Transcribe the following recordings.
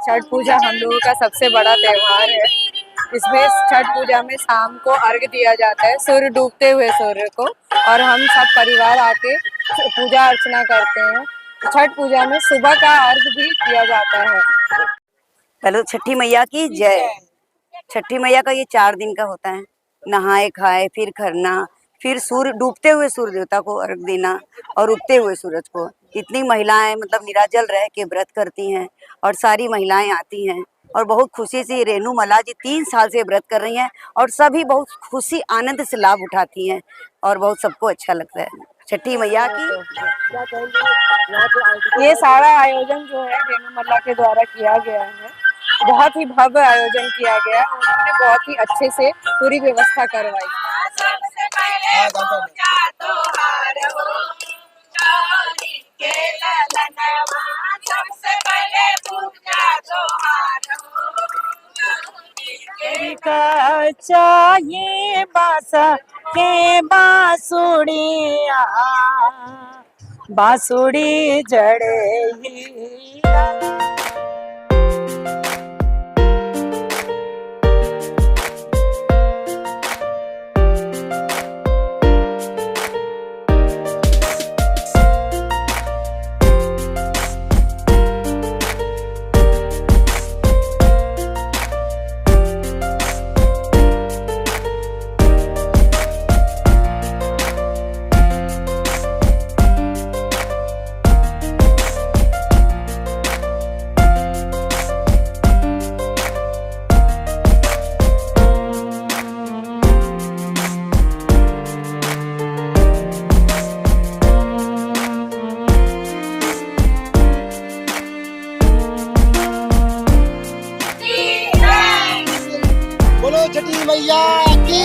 छठ पूजा हम लोगों का सबसे बड़ा त्योहार है। इसमें छठ पूजा में शाम को अर्घ दिया जाता है, सूर्य डूबते हुए सूर्य को, और हम सब परिवार आके पूजा अर्चना करते हैं। छठ पूजा में सुबह का अर्घ भी किया जाता है। पहले छठी मैया की जय। छठी मैया का ये 4 दिन का होता है। नहाए खाए, फिर खरना, फिर सूर्य डूबते हुए सूर्य देवता को अर्घ देना और उगते हुए सूरज को। इतनी महिलाएं मतलब निराजल रह के व्रत करती हैं और सारी महिलाएं आती हैं और बहुत खुशी से रेनू मल्ला जी 3 साल से व्रत कर रही हैं और सभी बहुत खुशी आनंद से लाभ उठाती हैं और बहुत सबको अच्छा लगता है। छठी मैया की ये सारा आयोजन जो है रेनू मल्ला के द्वारा किया गया है। बहुत ही भव्य आयोजन किया गया। उन्होंने बहुत ही अच्छे से पूरी व्यवस्था करवाई। चाहिए बासा के बांसुड़िया, बांसुड़ी जड़े ही बोलो छठी मैया की।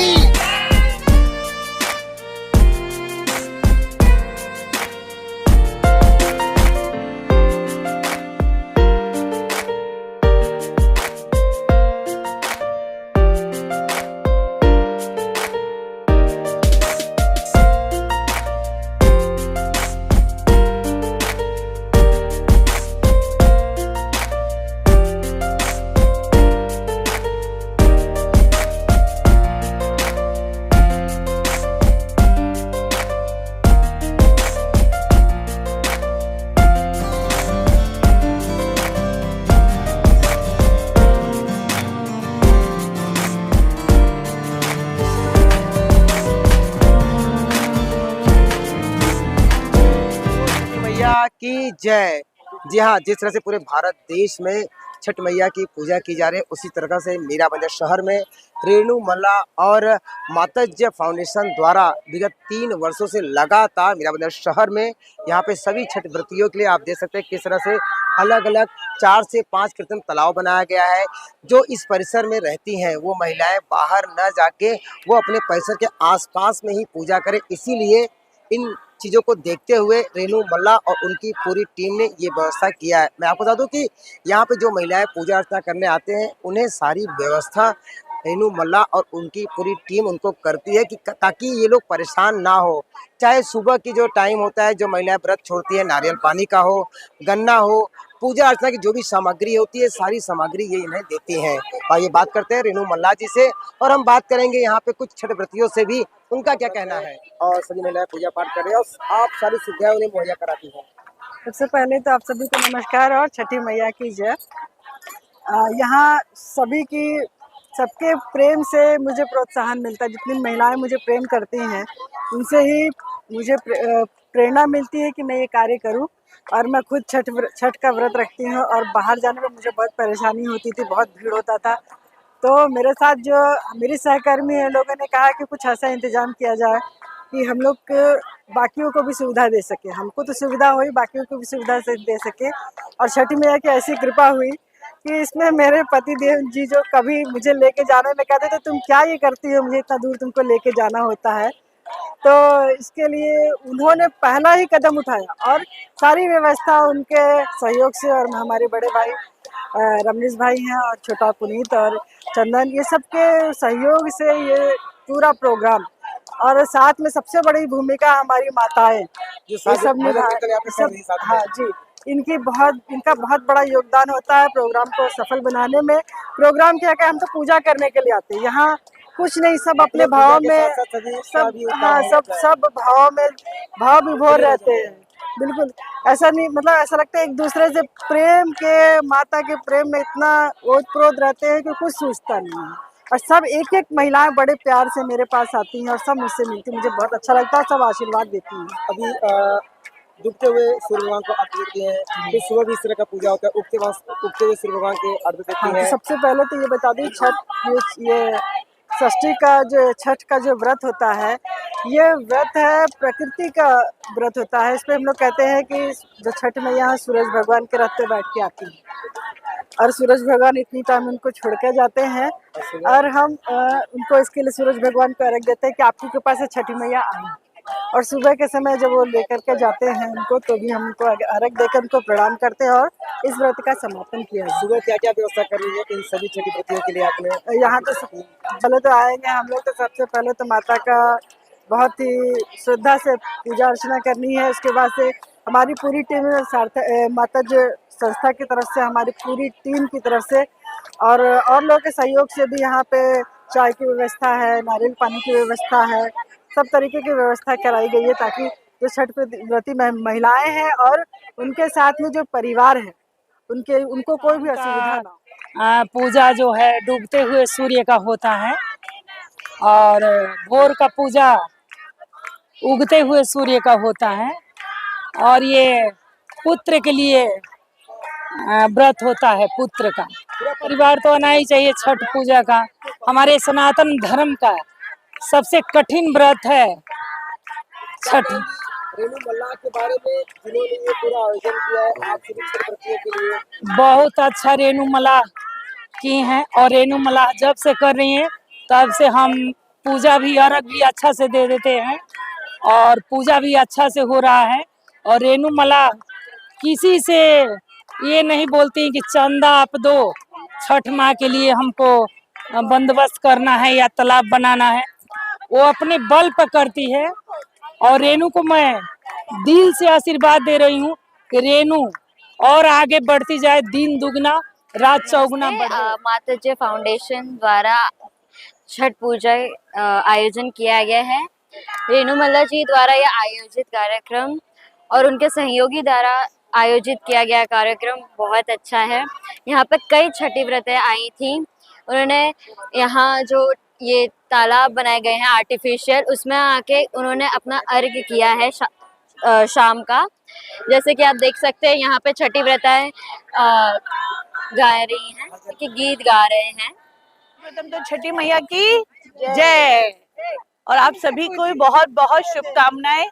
की जय। जी हाँ, जिस तरह से पूरे भारत देश में छठ मैया की पूजा की जा रही है, उसी तरह से मीराबंदर शहर में रेनू मल्ला और मातज्य फाउंडेशन द्वारा विगत 3 वर्षों से लगातार मीराबंदर शहर में यहाँ पे सभी छठ व्रतियों के लिए आप देख सकते हैं किस तरह से अलग अलग 4 से 5 कृत्रिम तालाब बनाया गया है। जो इस परिसर में रहती हैं वो महिलाएं बाहर न जाके वो अपने परिसर के आसपास में ही पूजा करें, इसीलिए इन चीज़ों को देखते हुए रेनू मल्ला और उनकी पूरी टीम ने ये व्यवस्था किया है। मैं आपको बता दूं कि यहाँ पे जो महिलाएं पूजा अर्चना करने आते हैं उन्हें सारी व्यवस्था रेनू मल्ला और उनकी पूरी टीम उनको करती है कि ताकि ये लोग परेशान ना हो। चाहे सुबह की जो टाइम होता है, जो महिलाएं व्रत छोड़ती है, नारियल पानी का हो, गन्ना हो, पूजा अर्चना की जो भी सामग्री होती है सारी सामग्री ये इन्हें देती हैं। और ये बात करते हैं रेनू मल्ला जी से और हम बात करेंगे यहाँ पे कुछ छठ व्रतियों से भी, उनका क्या कहना है। और सभी महिलाएं पूजा पाठ कर रही है और आप सारी सुविधाएं उन्हें मुहैया कराती हैं। सबसे पहले तो आप सभी को नमस्कार और छठी मैया की जय। यहाँ सभी की सबके प्रेम से मुझे प्रोत्साहन मिलता है। जितनी महिलाएं मुझे प्रेम करती हैं उनसे ही मुझे प्रेरणा मिलती है कि मैं ये कार्य करूं। और मैं खुद छठ का व्रत रखती हूं और बाहर जाने में मुझे बहुत परेशानी होती थी, बहुत भीड़ होता था। तो मेरे साथ जो मेरी सहकर्मी है, लोगों ने कहा कि कुछ ऐसा इंतजाम किया जाए कि हम लोग बाकियों को भी सुविधा दे सके। हमको तो सुविधा हुई, बाकियों को भी सुविधा से दे सके। और छठी मैया की ऐसी कृपा हुई कि इसमें मेरे पति देव जी जो कभी मुझे लेके जाने में कहते थे तुम क्या ये करती हो, मुझे इतना दूर तुमको लेके जाना होता है। तो इसके लिए उन्होंने पहला ही कदम उठाया और सारी व्यवस्था उनके सहयोग से, और हमारे बड़े भाई रमनीश भाई हैं और छोटा पुनीत और चंदन, ये सब के सहयोग से ये पूरा प्रोग्राम, और साथ में सबसे बड़ी भूमिका हमारी माताएं ये सब निभा। हाँ जी, इनका बहुत बड़ा योगदान होता है प्रोग्राम को सफल बनाने में। प्रोग्राम क्या है, हम तो पूजा करने के लिए आते हैं, यहाँ कुछ नहीं, सब अपने भाव में, सब भाव विभोर रहते हैं। बिल्कुल ऐसा नहीं, मतलब ऐसा लगता है एक दूसरे से प्रेम के, माता के प्रेम में इतना ओतप्रोत रहते हैं कि कुछ सोचता नहीं है। और सब एक एक महिलाएं बड़े प्यार से मेरे पास आती हैं और सब मुझसे मिलती हैं, मुझे बहुत अच्छा लगता है, सब आशीर्वाद देती हैं। अभी डूबते हुए सूर्य भगवान को अर्घ देती हैं, फिर सुबह भी इस तरह का पूजा होता है, उगते हुए सूर्य भगवान के अर्घ देती हाँ, हैं। तो सबसे पहले तो ये बता दूं, ये षष्ठी का जो छठ का जो व्रत होता है, ये व्रत है प्रकृति का व्रत होता है। इसमें हम लोग कहते हैं कि जो छठ मैया सूरज भगवान के रथ पे बैठ के आती है और सूरज भगवान इतनी टाइम उनको छोड़ के जाते हैं और हम उनको इसके लिए सूरज भगवान को अर्घ देते हैं कि आपकी कृपा से छठी मैया आई। और सुबह के समय जब वो लेकर के जाते हैं उनको, तो भी हम उनको अर्घ देकर उनको प्रणाम करते हैं और इस व्रत का समापन किया है। सुबह क्या क्या व्यवस्था कर रही है इन सभी छठी व्रतियों के लिए आपने? यहाँ तो पहले तो आएंगे हम लोग, तो सबसे पहले तो माता का बहुत ही श्रद्धा से पूजा अर्चना करनी है। उसके बाद से हमारी पूरी टीम माता जो संस्था की तरफ से, हमारी पूरी टीम की तरफ से और लोगों के सहयोग से भी यहाँ पे चाय की व्यवस्था है, नारियल पानी की व्यवस्था है, सब तरीके की व्यवस्था कराई गई है ताकि जो छठ व्रती महिलाएं हैं और उनके साथ में जो परिवार है उनको कोई भी असुविधा ना हो। पूजा जो है डूबते हुए सूर्य का होता है और भोर का पूजा उगते हुए सूर्य का होता है और ये पुत्र के लिए व्रत होता है, पुत्र का। पूरा परिवार तो आना ही चाहिए छठ पूजा का, हमारे सनातन धर्म का सबसे कठिन व्रत है छठ। रेणु मल्लाह के बारे में जिन्होंने ये पूरा आयोजन किया है आप सभी छठ व्रतियों के लिए, बहुत अच्छा रेणु मल्लाह की हैं और रेणु मल्लाह जब से कर रही हैं तब से हम पूजा भी, अर्घ भी अच्छा से दे देते हैं और पूजा भी अच्छा से हो रहा है। और रेणु मल्लाह किसी से ये नहीं बोलती कि चंदा आप दो, छठ माँ के लिए हमको बंदोबस्त करना है या तालाब बनाना है, वो अपने बल पर करती है। और रेणु को मैं दिल से आशीर्वाद दे रही हूँ कि रेणु और आगे बढ़ती जाए, दिन दुगना रात चौगुना बढ़े। माताजी फाउंडेशन द्वारा छठ पूजा आयोजन किया गया है। रेणु मल्ला जी द्वारा यह आयोजित कार्यक्रम और उनके सहयोगी द्वारा आयोजित किया गया कार्यक्रम बहुत अच्छा है। यहाँ पर कई छठी व्रतें आई थी, उन्होंने यहाँ जो ये तालाब बनाए गए हैं आर्टिफिशियल, उसमें आके उन्होंने अपना अर्घ किया है शाम का। जैसे कि आप देख सकते हैं यहाँ पे छठी व्रताएं गा रही हैं, कि गीत गा रहे हैं। प्रथम तो छठी मैया की जय और आप सभी को बहुत बहुत शुभकामनाएं।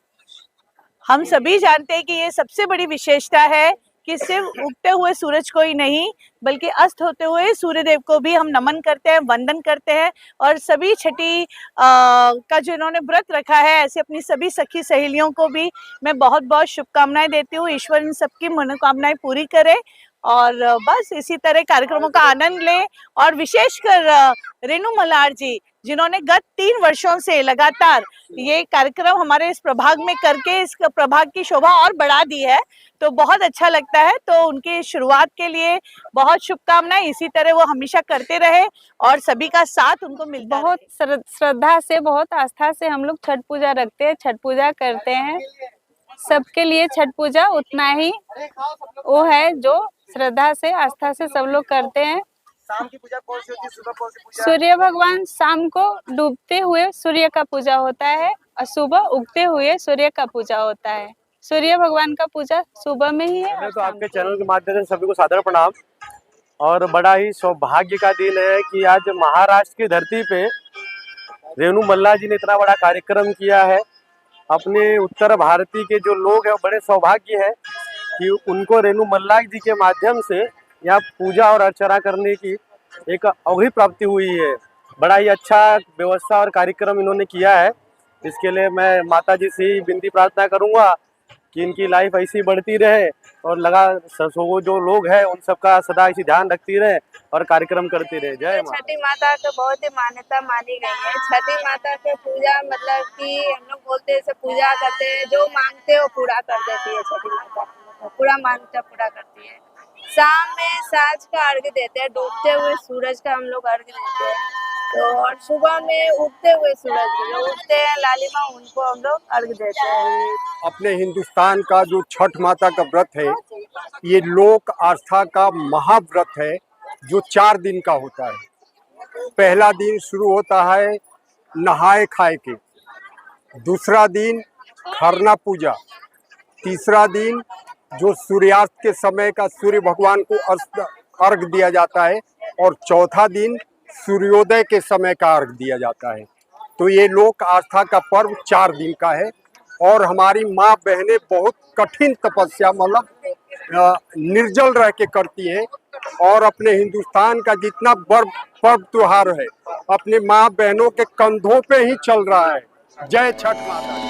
हम सभी जानते हैं कि ये सबसे बड़ी विशेषता है कि सिर्फ उगते हुए सूरज को ही नहीं बल्कि अस्त होते हुए सूर्य देव को भी हम नमन करते हैं, वंदन करते हैं। और सभी छठी का जो इन्होंने व्रत रखा है, ऐसे अपनी सभी सखी सहेलियों को भी मैं बहुत बहुत शुभकामनाएं देती हूँ। ईश्वर इन सबकी मनोकामनाएं पूरी करे और बस इसी तरह कार्यक्रमों का आनंद लें। और विशेषकर रेणु मल्हार जी जिन्होंने गत 3 वर्षों से लगातार ये कार्यक्रम हमारे इस प्रभाग में करके इस प्रभाग की शोभा और बढ़ा दी है, तो बहुत अच्छा लगता है। तो उनकी शुरुआत के लिए बहुत शुभकामनाएं, इसी तरह वो हमेशा करते रहे और सभी का साथ उनको मिलता बहुत श्रद्धा से, बहुत आस्था से हम लोग छठ पूजा रखते हैं, छठ पूजा करते हैं। सबके लिए छठ पूजा उतना ही वो है जो श्रद्धा से, आस्था से सब लोग करते हैं। शाम की पूजा कौन सी होती है, सुबह कौन सी पूजा? सूर्य भगवान शाम को डूबते हुए सूर्य का पूजा होता है और सुबह उगते हुए सूर्य का पूजा होता है। सूर्य भगवान का पूजा सुबह में ही है। तो आपके चैनल के माध्यम से सभी को सादर प्रणाम। और बड़ा ही सौभाग्य का दिन है कि आज महाराष्ट्र की धरती पे रेणु मल्ला जी ने इतना बड़ा कार्यक्रम किया है। अपने उत्तर भारतीय के जो लोग हैं वो बड़े सौभाग्य है कि उनको रेणु मल्ला जी के माध्यम से यहाँ पूजा और अर्चना करने की एक अवधि प्राप्ति हुई है। बड़ा ही अच्छा व्यवस्था और कार्यक्रम इन्होंने किया है। इसके लिए मैं माता जी से विनती प्रार्थना करूँगा कि इनकी लाइफ ऐसी बढ़ती रहे और वो जो लोग हैं उन सबका सदा इसी ध्यान रखती रहे और कार्यक्रम करती रहे। जय माता। छठी माता को बहुत ही मान्यता मानी गई है। छठी माता के पूजा मतलब कि हम लोग बोलते हैं पूजा करते हैं, जो मांगते हैं वो पूरा कर देती है छठी माता। पूरा मान्यता पूरा करती है। शाम में सांझ का अर्घ्य देते हैं, डूबते हुए सूरज का हम लोग अर्घ्य देते हैं। तो और सुबह में उगते हुए सूरज को जो उगते हैं लालिमा, उनको हम लोग अर्घ्य देते हैं। अपने हिंदुस्तान का जो छठ माता का व्रत है, ये लोक आस्था का महाव्रत है जो 4 दिन का होता है। पहला दिन शुरू होता है नहाए खाए के, दूसरा दिन खरना पूजा, तीसरा दिन जो सूर्यास्त के समय का सूर्य भगवान को अर्घ दिया जाता है, और चौथा दिन सूर्योदय के समय का अर्घ दिया जाता है। तो ये लोक आस्था का पर्व 4 दिन का है। और हमारी माँ बहनें बहुत कठिन तपस्या, मतलब निर्जल रह के करती हैं, और अपने हिंदुस्तान का जितना बड़ पर्व त्योहार है अपने माँ बहनों के कंधों पे ही चल रहा है। जय छठ माता।